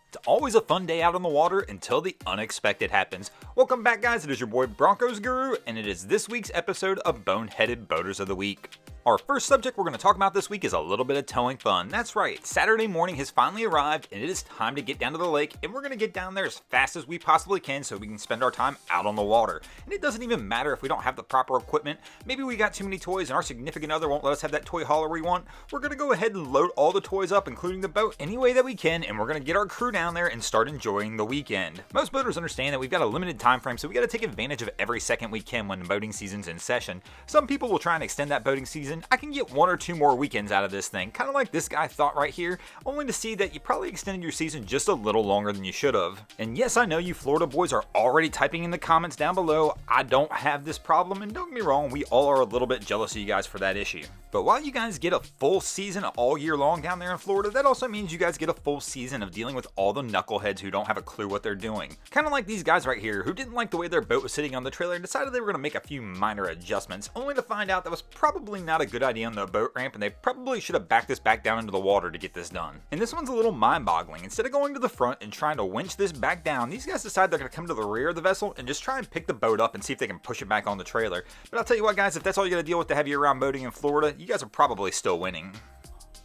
It's always a fun day out on the water until the unexpected happens. Welcome back, guys. It is your boy Broncos Guru, and it is this week's episode of Boneheaded Boaters of the Week. Our first subject we're going to talk about this week is a little bit of towing fun. That's right, Saturday morning has finally arrived, and it is time to get down to the lake, and we're going to get down there as fast as we possibly can so we can spend our time out on the water. And it doesn't even matter if we don't have the proper equipment. Maybe we got too many toys and our significant other won't let us have that toy hauler we want. We're going to go ahead and load all the toys up, including the boat, any way that we can, and we're going to get our crew down there and start enjoying the weekend. Most boaters understand that we've got a limited time frame, so we got to take advantage of every second we can when boating season's in session. Some people will try and extend that boating season. I can get 1 or 2 more weekends out of this thing, kind of like this guy thought right here, only to see that you probably extended your season just a little longer than you should have. And yes, I know you Florida boys are already typing in the comments down below, I don't have this problem, and don't get me wrong, we all are a little bit jealous of you guys for that issue. But while you guys get a full season all year long down there in Florida, that also means you guys get a full season of dealing with all the knuckleheads who don't have a clue what they're doing. Kind of like these guys right here who didn't like the way their boat was sitting on the trailer and decided they were going to make a few minor adjustments, only to find out that was probably not a good idea on the boat ramp, and they probably should have backed this back down into the water to get this done. And this one's a little mind-boggling. Instead of going to the front and trying to winch this back down, these guys decide they're going to come to the rear of the vessel and just try and pick the boat up and see if they can push it back on the trailer. But I'll tell you what, guys, if that's all you got to deal with to have year-round boating in Florida, you guys are probably still winning.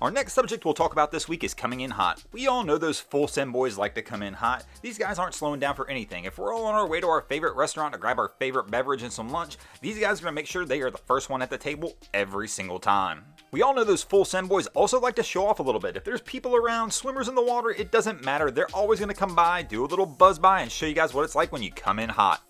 Our next subject we'll talk about this week is coming in hot. We all know those full send boys like to come in hot. These guys aren't slowing down for anything. If we're all on our way to our favorite restaurant to grab our favorite beverage and some lunch, these guys are going to make sure they are the first one at the table every single time. We all know those full send boys also like to show off a little bit. If there's people around, swimmers in the water, it doesn't matter. They're always going to come by, do a little buzz by, and show you guys what it's like when you come in hot.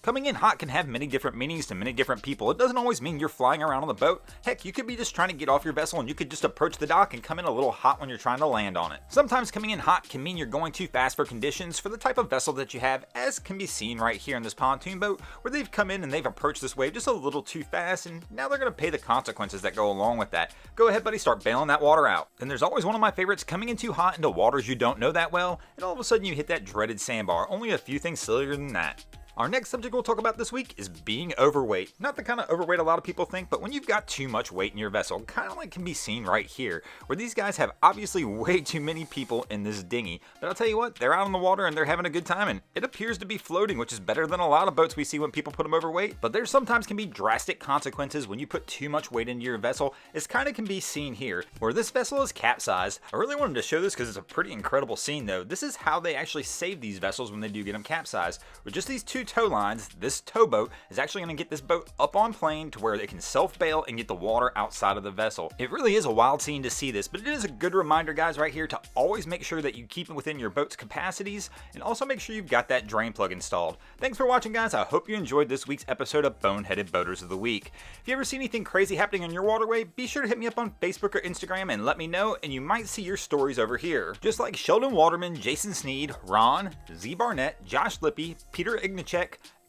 Coming in hot can have many different meanings to many different people. It doesn't always mean you're flying around on the boat. Heck, you could be just trying to get off your vessel and you could just approach the dock and come in a little hot when you're trying to land on it. Sometimes coming in hot can mean you're going too fast for conditions for the type of vessel that you have, as can be seen right here in this pontoon boat, where they've come in and they've approached this wave just a little too fast, and now they're going to pay the consequences that go along with that. Go ahead, buddy, start bailing that water out. Then there's always one of my favorites, coming in too hot into waters you don't know that well, and all of a sudden you hit that dreaded sandbar. Only a few things sillier than that. Our next subject we'll talk about this week is being overweight. Not the kind of overweight a lot of people think, but when you've got too much weight in your vessel, kind of like can be seen right here, where these guys have obviously way too many people in this dinghy. But I'll tell you what, they're out on the water and they're having a good time, and it appears to be floating, which is better than a lot of boats we see when people put them overweight. But there sometimes can be drastic consequences when you put too much weight into your vessel, as kind of can be seen here, where this vessel is capsized. I really wanted to show this because it's a pretty incredible scene though. This is how they actually save these vessels when they do get them capsized. With just these 2 tow lines, this towboat is actually going to get this boat up on plane to where it can self-bail and get the water outside of the vessel. It really is a wild scene to see this, but it is a good reminder, guys, right here to always make sure that you keep it within your boat's capacities, and also make sure you've got that drain plug installed. Thanks for watching, guys. I hope you enjoyed this week's episode of Boneheaded Boaters of the Week. If you ever see anything crazy happening on your waterway, be sure to hit me up on Facebook or Instagram and let me know, and you might see your stories over here. Just like Sheldon Waterman, Jason Sneed, Ron, Z Barnett, Josh Lippy, Peter Ignacek,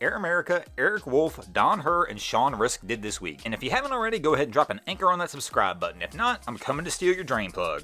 Air America, Eric Wolf, Don Herr, and Sean Risk did this week. And if you haven't already, go ahead and drop an anchor on that subscribe button. If not, I'm coming to steal your drain plug.